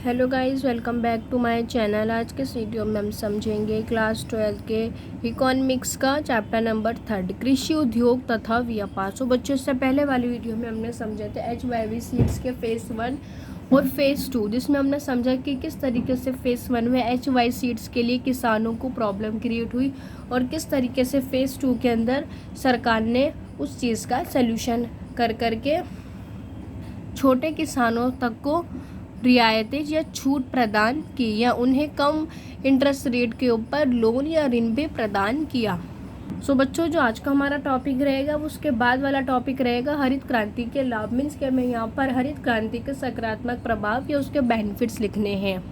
Hello guys, welcome back to my channel. आज के इस वीडियो में हम समझेंगे क्लास 12 के इकोनॉमिक्स का चैप्टर नंबर 3 कृषि उद्योग तथा व्यापार। सो बच्चों, इससे पहले वाली वीडियो में हमने समझे थे HYV सीड्स के फेज़ 1 और फेज़ 2, जिसमें हमने समझा कि किस तरीके से फेज़ 1 में HY सीड्स के लिए किसानों को प्रॉब्लम क्रिएट हुई और किस तरीके से फेज़ 2 के अंदर सरकार ने उस चीज़ का सल्यूशन कर करके छोटे किसानों तक को रियायतें या छूट प्रदान की या उन्हें कम इंटरेस्ट रेट के ऊपर लोन या ऋण भी प्रदान किया। सो बच्चों, जो आज का हमारा टॉपिक रहेगा वो उसके बाद वाला टॉपिक रहेगा हरित क्रांति के लाभ। मीन्स कि हमें यहाँ पर हरित क्रांति के सकारात्मक प्रभाव या उसके बेनिफिट्स लिखने हैं।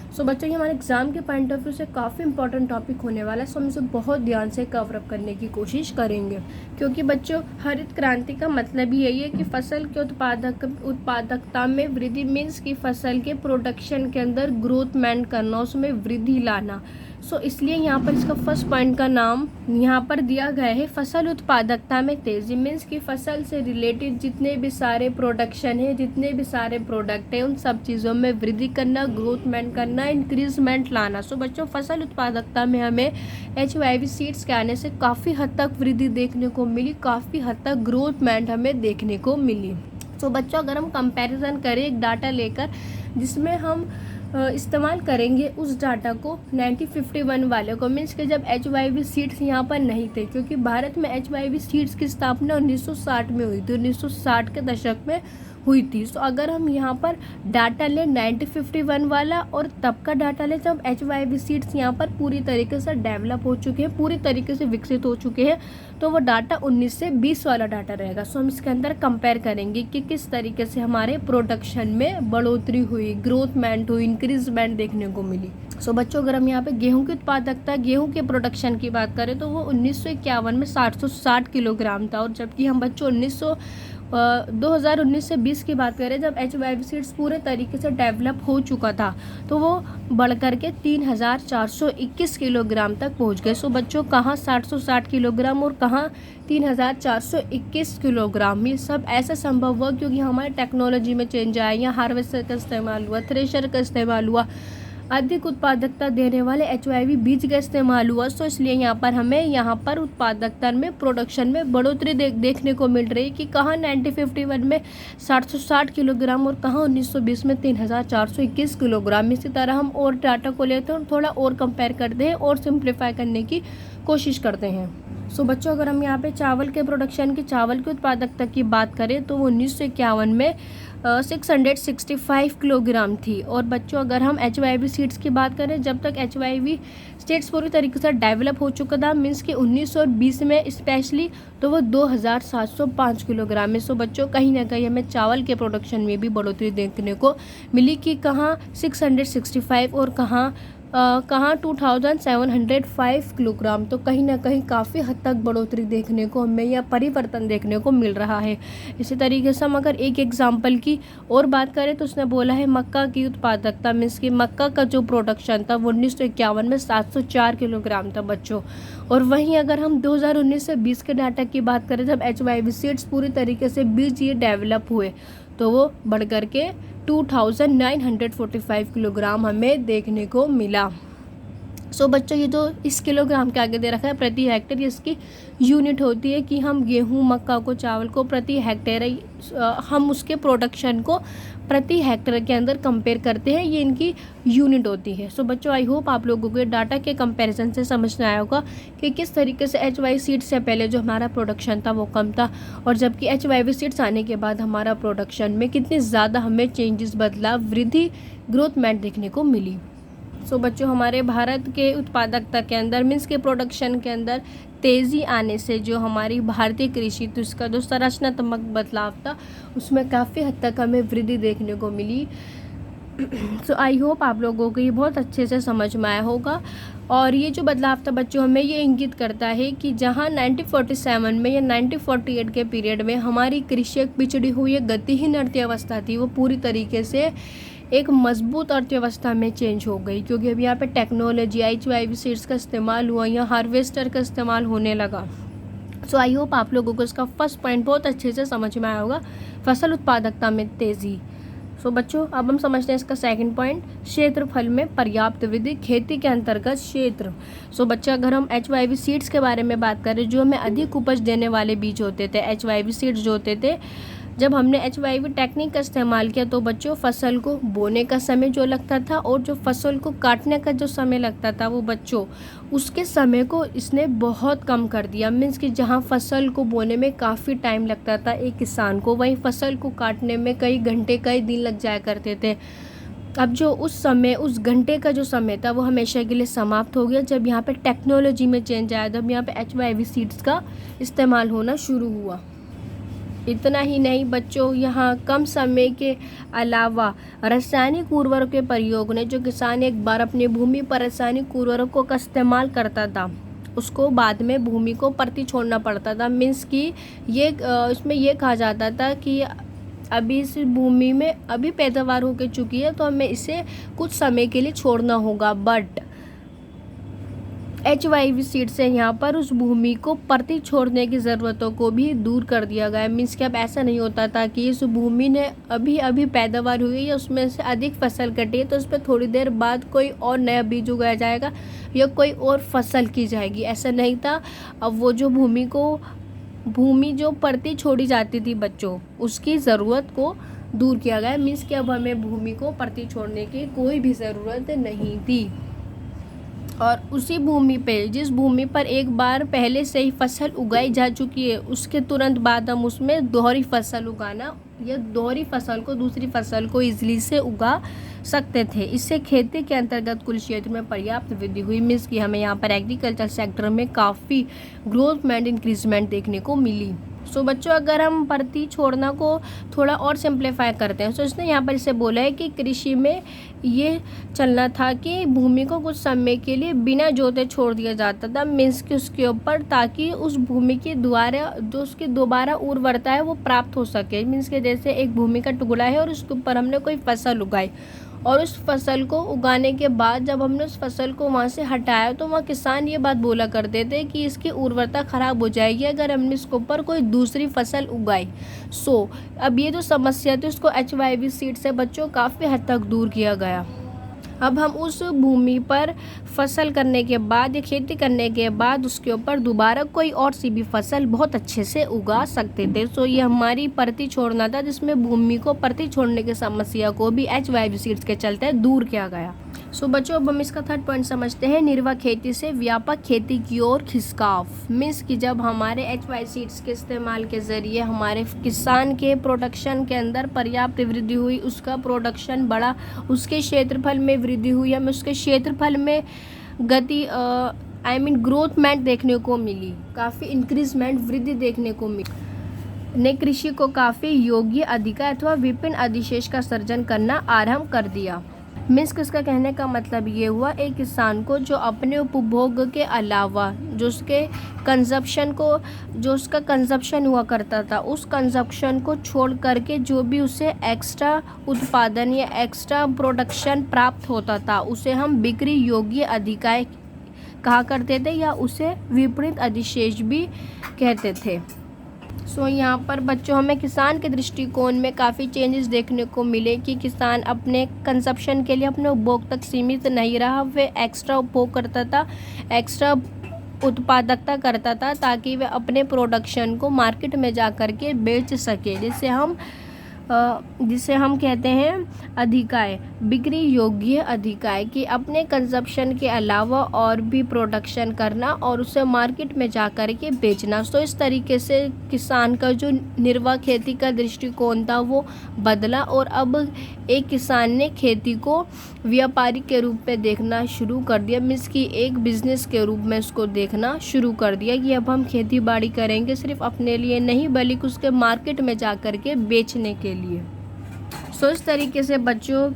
सो बच्चों, ये हमारे एग्जाम के पॉइंट ऑफ व्यू से काफ़ी इंपॉर्टेंट टॉपिक होने वाला है। सो हम इसे बहुत ध्यान से कवर अप करने की कोशिश करेंगे, क्योंकि बच्चों हरित क्रांति का मतलब ही यही है कि फसल के उत्पादकता में वृद्धि। मीन्स की फसल के प्रोडक्शन के अंदर ग्रोथमेंट करना, उसमें वृद्धि लाना। सो इसलिए यहाँ पर इसका फर्स्ट पॉइंट का नाम यहाँ पर दिया गया है फसल उत्पादकता में तेजी। मीन्स की फसल से रिलेटेड जितने भी सारे प्रोडक्शन है, जितने भी सारे प्रोडक्ट है, उन सब चीज़ों में वृद्धि करना, ग्रोथमेंट करना, इंक्रीजमेंट लाना। सो बच्चों, फसल उत्पादकता में हमें HYV सीड्स के आने से काफ़ी हद तक वृद्धि देखने को मिली, काफ़ी हद तक ग्रोथमेंट हमें देखने को मिली। सो बच्चों, अगर हम कंपैरिजन करें एक डाटा लेकर, जिसमें हम इस्तेमाल करेंगे उस डाटा को 1951 वाले को। मीन्स कि जब HYV सीड्स यहाँ पर नहीं थे, क्योंकि भारत में HYV सीड्स की स्थापना 1960 में हुई थी, 1960 के दशक में हुई थी। सो अगर हम यहाँ पर डाटा लें 1951 वाला और तब का डाटा लें जब HYV सीड्स यहाँ पर पूरी तरीके से डेवलप हो चुके हैं, पूरी तरीके से विकसित हो चुके हैं, तो वो डाटा 19 से 20 वाला डाटा रहेगा। सो हम इसके अंदर कंपेयर करेंगे कि किस तरीके से हमारे प्रोडक्शन में बढ़ोतरी हुई, ग्रोथमेंट हुई, इंक्रीजमेंट देखने को मिली। सो बच्चों, अगर हम यहाँ पे गेहूं की उत्पादकता, गेहूं के प्रोडक्शन की बात करें तो वो 1951 में 760 किलोग्राम था। और जबकि हम बच्चों 2019 से 20 की बात करें, जब HYV सीड्स पूरे तरीके से डेवलप हो चुका था, तो वो बढ़ करके 3421 किलोग्राम तक पहुंच गए। सो बच्चों, कहाँ 760 किलोग्राम और कहाँ 3421 किलोग्राम। ये सब ऐसा संभव हुआ क्योंकि हमारे टेक्नोलॉजी में चेंज आया, या हार्वेस्टर का इस्तेमाल हुआ, थ्रेशर का इस्तेमाल हुआ, अधिक उत्पादकता देने वाले HYV बीज का इस्तेमाल हुआ। सो इसलिए हमें यहाँ पर उत्पादकता में, प्रोडक्शन में बढ़ोतरी देखने को मिल रही है कि कहाँ 1951 में 760 किलोग्राम और कहाँ 1920 में 3421 किलोग्राम। इसी तरह हम और डाटा को लेते हैं और थोड़ा और कंपेयर करते हैं और सिंप्लीफाई करने की कोशिश करते हैं। सो बच्चों, अगर हम यहाँ पे चावल के प्रोडक्शन की, चावल की उत्पादकता की बात करें तो वो 1951 में 665 किलोग्राम थी। और बच्चों, अगर हम HYV सीड्स की बात करें, जब तक HYV सीड्स पूरी तरीके से डेवलप हो चुका था, मीन्स कि 19 और 20 में स्पेशली, तो वो 2705 किलोग्राम है। सो बच्चों, कहीं ना कहीं हमें चावल के प्रोडक्शन में भी बढ़ोतरी देखने को मिली कि कहाँ 665 और कहाँ 2705 किलोग्राम। तो कहीं ना कहीं काफ़ी हद तक बढ़ोतरी देखने को हमें, या परिवर्तन देखने को मिल रहा है। इसी तरीके से हम अगर एक एग्जांपल की और बात करें तो उसने बोला है मक्का की उत्पादकता। मीन्स कि मक्का का जो प्रोडक्शन था वो 1951 में 704 किलोग्राम था बच्चों। और वहीं अगर हम 2019 से 20 के डाटा की बात करें, जब HYV सीड्स पूरी तरीके से बीज ये डेवलप हुए, तो वो बढ़ करके 2945 किलोग्राम हमें देखने को मिला। सो बच्चों, ये जो इस किलोग्राम के आगे दे रखा है प्रति हेक्टेयर, इसकी यूनिट होती है कि हम गेहूं, मक्का को, चावल को प्रति हेक्टेयर, हम उसके प्रोडक्शन को प्रति हेक्टेयर के अंदर कंपेयर करते हैं, ये इनकी यूनिट होती है। सो बच्चों, आई होप आप लोगों को डाटा के कंपैरिजन से समझ में आया होगा कि किस तरीके से HYV सीड्स से पहले जो हमारा प्रोडक्शन था वो कम था, और जबकि HYV सीड्स आने के बाद हमारा प्रोडक्शन में कितनी ज़्यादा हमें चेंजेस, बदलाव, वृद्धि, ग्रोथमेंट देखने को मिली। सो बच्चों, हमारे भारत के उत्पादकता के अंदर, मीन्स के प्रोडक्शन के अंदर तेज़ी आने से जो हमारी भारतीय कृषि थी, उसका जो संरचनात्मक बदलाव था, उसमें काफ़ी हद तक हमें वृद्धि देखने को मिली। सो आई होप आप लोगों को ये बहुत अच्छे से समझ में आया होगा। और ये जो बदलाव था बच्चों, हमें ये इंगित करता है कि जहाँ 1947 में या 1948 के पीरियड में हमारी कृषि एक पिछड़ी हुई, एक गतिहीन अर्थव्यवस्था थी, वो पूरी तरीके से एक मजबूत अर्थव्यवस्था में चेंज हो गई, क्योंकि अब यहाँ पे टेक्नोलॉजी, HYV सीड्स का इस्तेमाल हुआ, या हार्वेस्टर का इस्तेमाल होने लगा। सो आई होप आप लोगों को इसका फर्स्ट पॉइंट बहुत अच्छे से समझ में आया होगा, फसल उत्पादकता में तेज़ी। सो बच्चों अब हम समझते हैं इसका सेकंड पॉइंट, क्षेत्रफल में पर्याप्त वृद्धि खेती के अंतर्गत क्षेत्र। सो बच्चा अगर हम HYV सीड्स के बारे में बात करें, जो हमें अधिक उपज देने वाले बीज होते थे, HYV सीड्स जो होते थे, जब हमने HYV टेक्निक का इस्तेमाल किया तो बच्चों फसल को बोने का समय जो लगता था और जो फसल को काटने का जो समय लगता था, वो बच्चों उसके समय को इसने बहुत कम कर दिया। मीन्स कि जहाँ फसल को बोने में काफ़ी टाइम लगता था एक किसान को, वहीं फसल को काटने में कई घंटे कई दिन लग जाया करते थे। अब जो उस समय, उस घंटे का जो समय था वो हमेशा के लिए समाप्त हो गया जब यहाँ पे टेक्नोलॉजी में चेंज आया, जब यहाँ पे HYV सीड्स का इस्तेमाल होना शुरू हुआ। इतना ही नहीं बच्चों, यहाँ कम समय के अलावा रासायनिक उर्वरक के प्रयोग ने, जो किसान एक बार अपनी भूमि पर रासायनिक उर्वरकों का इस्तेमाल करता था, उसको बाद में भूमि को परती छोड़ना पड़ता था। मीन्स कि ये इसमें ये कहा जाता था कि अभी इस भूमि में अभी पैदावार हो के चुकी है तो हमें इसे कुछ समय के लिए छोड़ना होगा। बट HYV सीड से यहाँ पर उस भूमि को परती छोड़ने की ज़रूरतों को भी दूर कर दिया गया। मीन्स कि अब ऐसा नहीं होता था कि इस भूमि ने अभी अभी पैदावार हुई या उसमें से अधिक फसल कटी है तो उस पर थोड़ी देर बाद कोई और नया बीज उगाया जाएगा या कोई और फसल की जाएगी, ऐसा नहीं था। अब वो जो भूमि जो परती छोड़ी जाती थी बच्चों, उसकी ज़रूरत को दूर किया गया। मीन्स कि अब हमें भूमि को परती छोड़ने की कोई भी ज़रूरत नहीं थी। और उसी भूमि पे, जिस भूमि पर एक बार पहले से ही फसल उगाई जा चुकी है, उसके तुरंत बाद हम उसमें दोहरी फसल उगाना या दोहरी फसल को, दूसरी फसल को ईजिली से उगा सकते थे। इससे खेती के अंतर्गत कुल क्षेत्र में पर्याप्त वृद्धि हुई। मीन्स कि हमें यहाँ पर एग्रीकल्चर सेक्टर में काफ़ी ग्रोथ एंड इंक्रीजमेंट देखने को मिली। सो बच्चों अगर हम परती छोड़ना को थोड़ा और सिंप्लीफाई करते हैं, सो इसने यहाँ पर इसे बोला है कि कृषि में ये चलना था कि भूमि को कुछ समय के लिए बिना जोते छोड़ दिया जाता था। मीन्स कि उसके ऊपर, ताकि उस भूमि की द्वारा जो उसकी दोबारा उर्वरता है वो प्राप्त हो सके। मीन्स कि जैसे एक भूमि का टुकड़ा है और उसके ऊपर हमने कोई फसल उगाई और उस फसल को उगाने के बाद जब हमने उस फसल को वहाँ से हटाया तो वहाँ किसान ये बात बोला करते थे कि इसकी उर्वरता ख़राब हो जाएगी अगर हमने इसके ऊपर कोई दूसरी फसल उगाई। सो अब ये जो समस्या थी उसको HYV सीड से बच्चों काफ़ी हद तक दूर किया गया। अब हम उस भूमि पर फसल करने के बाद या खेती करने के बाद उसके ऊपर दोबारा कोई और सी भी फसल बहुत अच्छे से उगा सकते थे। सो ये हमारी परती छोड़ना था, जिसमें भूमि को परती छोड़ने की समस्या को भी HYV सीड्स के चलते दूर किया गया। सो बच्चों अब हम इसका थर्ड पॉइंट समझते हैं, निर्वाह खेती से व्यापक खेती की ओर खिसकाव। मीन्स कि जब हमारे HYV सीड्स के इस्तेमाल के ज़रिए हमारे किसान के प्रोडक्शन के अंदर पर्याप्त वृद्धि हुई, उसका प्रोडक्शन बढ़ा, उसके क्षेत्रफल में वृद्धि हुई, हमें उसके क्षेत्रफल में गति ग्रोथमेंट देखने को मिली, काफ़ी इंक्रीजमेंट वृद्धि देखने को मिली, ने कृषि को काफ़ी योग्य अधिकार अथवा विभिन्न अधिशेष का सर्जन करना आरंभ कर दिया। मीन्स किसका कहने का मतलब ये हुआ, एक किसान को जो अपने उपभोग के अलावा जो उसके कंजप्शन को, जो उसका कंजप्शन हुआ करता था, उस कंजप्शन को छोड़ करके जो भी उसे एक्स्ट्रा उत्पादन या एक्स्ट्रा प्रोडक्शन प्राप्त होता था उसे हम बिक्री योग्य अधिकार कहा करते थे या उसे विपरीत अधिशेष भी कहते थे। सो यहाँ पर बच्चों हमें किसान के दृष्टिकोण में काफ़ी चेंजेस देखने को मिले कि किसान अपने कंजप्शन के लिए अपने उपभोग तक सीमित नहीं रहा, वे एक्स्ट्रा उपभोग करता था, एक्स्ट्रा उत्पादकता करता था ताकि वे अपने प्रोडक्शन को मार्केट में जा कर के बेच सके, जिसे हम कहते हैं अधिकार, बिक्री योग्य अधिकार, कि अपने कंजप्शन के अलावा और भी प्रोडक्शन करना और उसे मार्केट में जा कर के बेचना। तो इस तरीके से किसान का जो निर्वाह खेती का दृष्टिकोण था वो बदला और अब एक किसान ने खेती को व्यापारिक के रूप में देखना शुरू कर दिया। मीन्स कि एक बिजनेस के रूप में इसको देखना शुरू कर दिया कि अब हम खेती बाड़ी करेंगे सिर्फ अपने लिए नहीं बल्कि उसके मार्केट में जा कर के बेचने के लिए। सो इस तरीके से बच्चों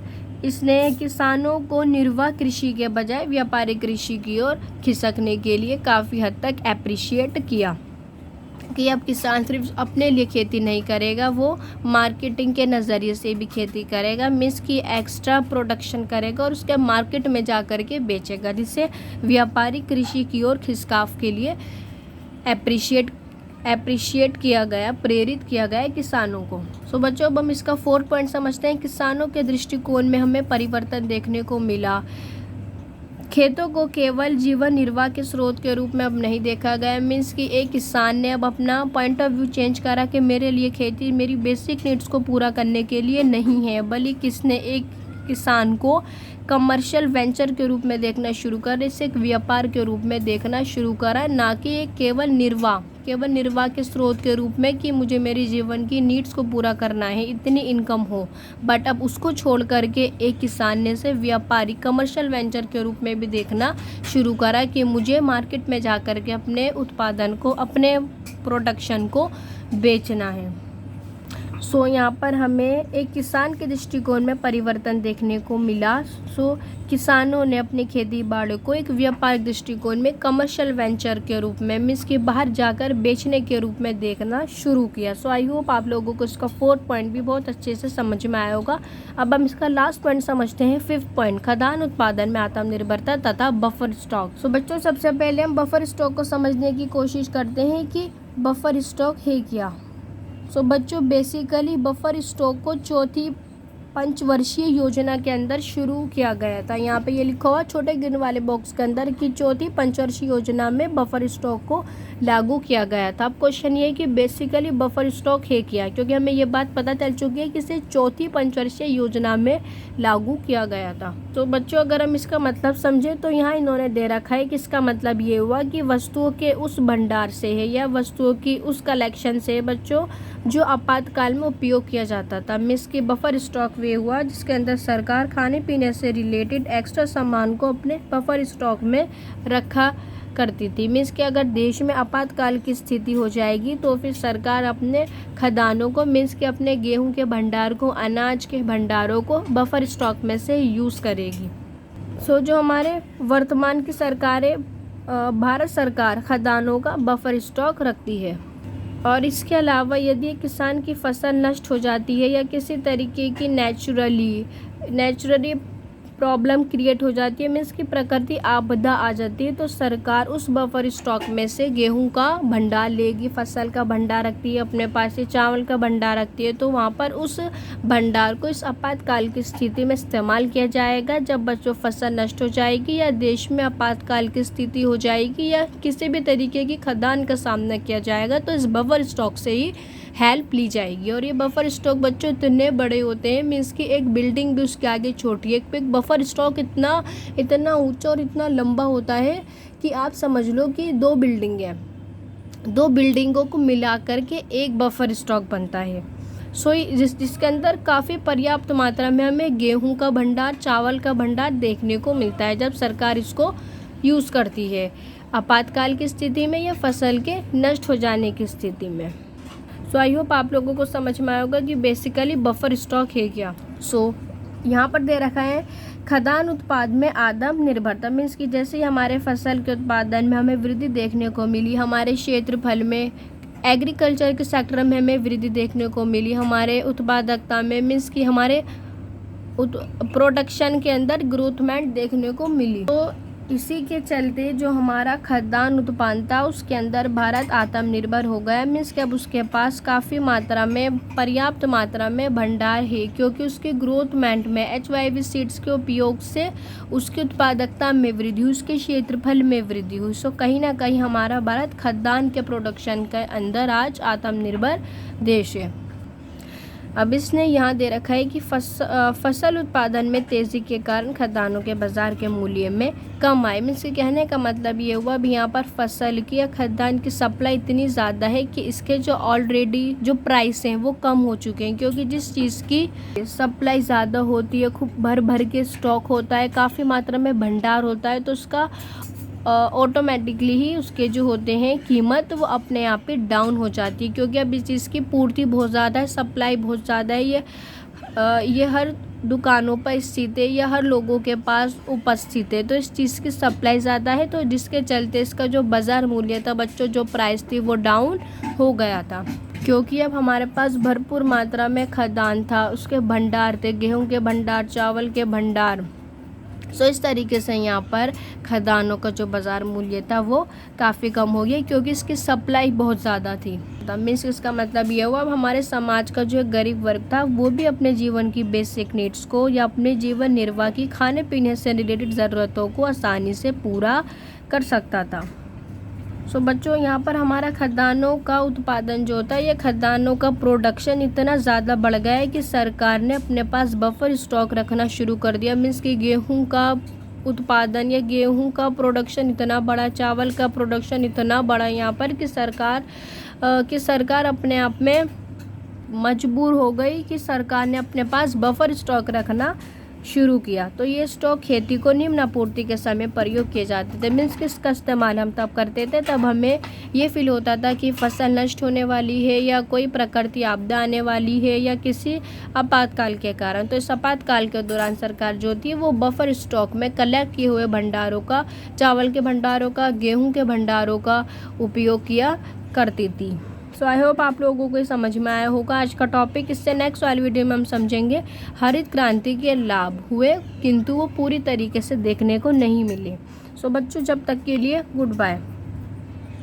इसने किसानों को निर्वाह कृषि के बजाय व्यापारिक कृषि की ओर खिसकने के लिए काफ़ी हद तक अप्रिशिएट किया कि अब किसान सिर्फ अपने लिए खेती नहीं करेगा, वो मार्केटिंग के नज़रिए से भी खेती करेगा। मीन्स कि एक्स्ट्रा प्रोडक्शन करेगा और उसके मार्केट में जा कर के बेचेगा, जिससे व्यापारिक कृषि की ओर खिसकाव के लिए अप्रिशिएट अप्रिशिएट किया गया, प्रेरित किया गया किसानों को। सो बच्चों अब हम इसका 4 पॉइंट समझते हैं। किसानों के दृष्टिकोण में हमें परिवर्तन देखने को मिला। खेतों को केवल जीवन निर्वाह के स्रोत के रूप में अब नहीं देखा गया। मीन्स कि एक किसान ने अब अपना पॉइंट ऑफ व्यू चेंज करा कि मेरे लिए खेती मेरी बेसिक नीड्स को पूरा करने के लिए नहीं है, बल्कि किसने एक किसान को कमर्शियल वेंचर के रूप में देखना शुरू कर, इसे एक व्यापार के रूप में देखना शुरू करा, ना कि एक केवल निर्वाह के स्रोत के रूप में कि मुझे मेरी जीवन की नीड्स को पूरा करना है, इतनी इनकम हो। बट अब उसको छोड़ करके एक किसान ने से व्यापारी कमर्शियल वेंचर के रूप में भी देखना शुरू करा कि मुझे मार्केट में जा कर के अपने उत्पादन को, अपने प्रोडक्शन को बेचना है। सो यहाँ पर हमें एक किसान के दृष्टिकोण में परिवर्तन देखने को मिला। सो किसानों ने अपनी खेती बाड़ी को एक व्यापारिक दृष्टिकोण में कमर्शियल वेंचर के रूप में, मीन्स कि बाहर जाकर बेचने के रूप में देखना शुरू किया। सो आई होप आप लोगों को इसका 4th पॉइंट भी बहुत अच्छे से समझ में आया होगा। अब हम इसका लास्ट पॉइंट समझते हैं, 5th पॉइंट, खाद्यान्न उत्पादन में आत्मनिर्भरता तथा बफर स्टॉक। सो बच्चों सबसे पहले हम बफर स्टॉक को समझने की कोशिश करते हैं कि बफर स्टॉक है क्या। सो बच्चों बेसिकली बफर स्टॉक को चौथी पंचवर्षीय योजना के अंदर शुरू किया गया था। यहाँ पे ये लिखा हुआ छोटे ग्रीन वाले बॉक्स के अंदर कि चौथी पंचवर्षीय योजना में बफर स्टॉक को लागू किया गया था। अब क्वेश्चन ये है कि बेसिकली बफर स्टॉक है क्या, क्योंकि हमें ये बात पता चल चुकी है कि इसे चौथी पंचवर्षीय योजना में लागू किया गया था। तो बच्चों अगर हम इसका मतलब समझें तो यहाँ इन्होंने दे रखा है कि इसका मतलब ये हुआ कि वस्तुओं के उस भंडार से है या वस्तुओं की उस कलेक्शन से बच्चों जो आपातकाल में उपयोग किया जाता था। मीन्स की बफर स्टॉक वे हुआ जिसके अंदर सरकार खाने पीने से रिलेटेड एक्स्ट्रा सामान को अपने बफर स्टॉक में रखा करती थी। मीन्स कि अगर देश में आपातकाल की स्थिति हो जाएगी तो फिर सरकार अपने खदानों को, मीन्स कि अपने गेहूं के भंडार को, अनाज के भंडारों को बफर स्टॉक में से यूज़ करेगी। सो जो हमारे वर्तमान की सरकारें, भारत सरकार खदानों का बफर स्टॉक रखती है। और इसके अलावा यदि किसान की फसल नष्ट हो जाती है या किसी तरीके की नेचुरली प्रॉब्लम क्रिएट हो जाती है, मीन्स की प्रकृति आपदा आ जाती है, तो सरकार उस बफर स्टॉक में से गेहूं का भंडार लेगी, फसल का भंडार रखती है अपने पास, से चावल का भंडार रखती है। तो वहाँ पर उस भंडार को इस आपातकाल की स्थिति में इस्तेमाल किया जाएगा जब बच्चों फसल नष्ट हो जाएगी या देश में आपातकाल की स्थिति हो जाएगी या किसी भी तरीके की खदान का सामना किया जाएगा, तो इस बफर स्टॉक से ही हेल्प ली जाएगी। और ये बफर स्टॉक बच्चों इतने बड़े होते हैं, मीन्स कि एक बिल्डिंग भी उसके आगे छोटी है। एक बफर स्टॉक इतना ऊंचा और इतना लंबा होता है कि आप समझ लो कि 2 बिल्डिंग है, 2 बिल्डिंगों को मिला करके एक बफर स्टॉक बनता है। सो जिसके अंदर काफ़ी पर्याप्त मात्रा में हमें गेहूं का भंडार, चावल का भंडार देखने को मिलता है जब सरकार इसको यूज़ करती है आपातकाल की स्थिति में या फसल के नष्ट हो जाने की स्थिति में। सो आई होप आप लोगों को समझ में आया होगा कि बेसिकली बफर स्टॉक है क्या। सो यहाँ पर दे रखा है खाद्यान्न उत्पाद में आत्मनिर्भरता, मीन्स कि जैसे ही हमारे फसल के उत्पादन में हमें वृद्धि देखने को मिली, हमारे क्षेत्रफल में एग्रीकल्चर के सेक्टर में हमें वृद्धि देखने को मिली, हमारे उत्पादकता में, मीन्स कि हमारे प्रोडक्शन के अंदर ग्रोथमेंट देखने को मिली। तो इसी के चलते जो हमारा खाद्यान्न उत्पादन था उसके अंदर भारत आत्मनिर्भर हो गया। मीन्स कि अब उसके पास काफ़ी मात्रा में, पर्याप्त मात्रा में भंडार है, क्योंकि उसके ग्रोथमेंट में HYV सीड्स के उपयोग से उसकी उत्पादकता में वृद्धि हुई, उसके क्षेत्रफल में वृद्धि हुई। सो कहीं ना कहीं हमारा भारत खाद्यान्न के प्रोडक्शन के अंदर आज आत्मनिर्भर देश है। अब इसने यहाँ दे रखा है कि फसल उत्पादन में तेज़ी के कारण खाद्यान्नों के बाज़ार के मूल्य में कम आए। मीन्स के कहने का मतलब ये हुआ भी यहाँ पर फसल की या खाद्यान्न की सप्लाई इतनी ज़्यादा है कि इसके जो ऑलरेडी जो प्राइस हैं वो कम हो चुके हैं, क्योंकि जिस चीज़ की सप्लाई ज़्यादा होती है, खूब भर के स्टॉक होता है, काफ़ी मात्रा में भंडार होता है, तो उसका ऑटोमेटिकली ही उसके जो होते हैं कीमत वो अपने आप ही डाउन हो जाती है, क्योंकि अब इस चीज़ की पूर्ति बहुत ज़्यादा है, सप्लाई बहुत ज़्यादा है। ये हर दुकानों पर स्थित है या हर लोगों के पास उपस्थित है, तो इस चीज़ की सप्लाई ज़्यादा है, तो जिसके चलते इसका जो बाज़ार मूल्य था बच्चों, जो प्राइस थी वो डाउन हो गया था। क्योंकि अब हमारे पास भरपूर मात्रा में खाद्यान्न था, उसके भंडार थे, गेहूँ के भंडार, चावल के भंडार, सो इस तरीके से यहाँ पर खदानों का जो बाज़ार मूल्य था वो काफ़ी कम हो गया, क्योंकि इसकी सप्लाई बहुत ज़्यादा थी। तब मीन्स इसका मतलब ये हुआ अब हमारे समाज का जो गरीब वर्ग था वो भी अपने जीवन की बेसिक नीड्स को या अपने जीवन निर्वाह की खाने पीने से रिलेटेड ज़रूरतों को आसानी से पूरा कर सकता था। सो बच्चों, यहाँ पर हमारा खदानों का उत्पादन जो होता है, ये खदानों का प्रोडक्शन इतना ज़्यादा बढ़ गया है कि सरकार ने अपने पास बफर स्टॉक रखना शुरू कर दिया। मीन्स कि गेहूं का उत्पादन या गेहूं का प्रोडक्शन इतना बड़ा, चावल का प्रोडक्शन इतना बड़ा यहाँ पर कि सरकार अपने आप में मजबूर हो गई कि सरकार ने अपने पास बफर स्टॉक रखना शुरू किया। तो ये स्टॉक खेती को निम्न आपूर्ति के समय प्रयोग किए जाते थे। मीन्स कि इसका इस्तेमाल हम तब करते थे तब हमें ये फील होता था कि फसल नष्ट होने वाली है या कोई प्रकृति आपदा आने वाली है या किसी आपातकाल के कारण। तो इस आपातकाल के दौरान सरकार जो थी वो बफर स्टॉक में कलेक्ट किए हुए भंडारों का, चावल के भंडारों का, गेहूँ के भंडारों का उपयोग किया करती थी। सो आई होप आप लोगों को समझ में आया होगा आज का टॉपिक। इससे नेक्स्ट वाली वीडियो में हम समझेंगे हरित क्रांति के लाभ हुए किंतु वो पूरी तरीके से देखने को नहीं मिले। सो बच्चों, जब तक के लिए गुड बाय।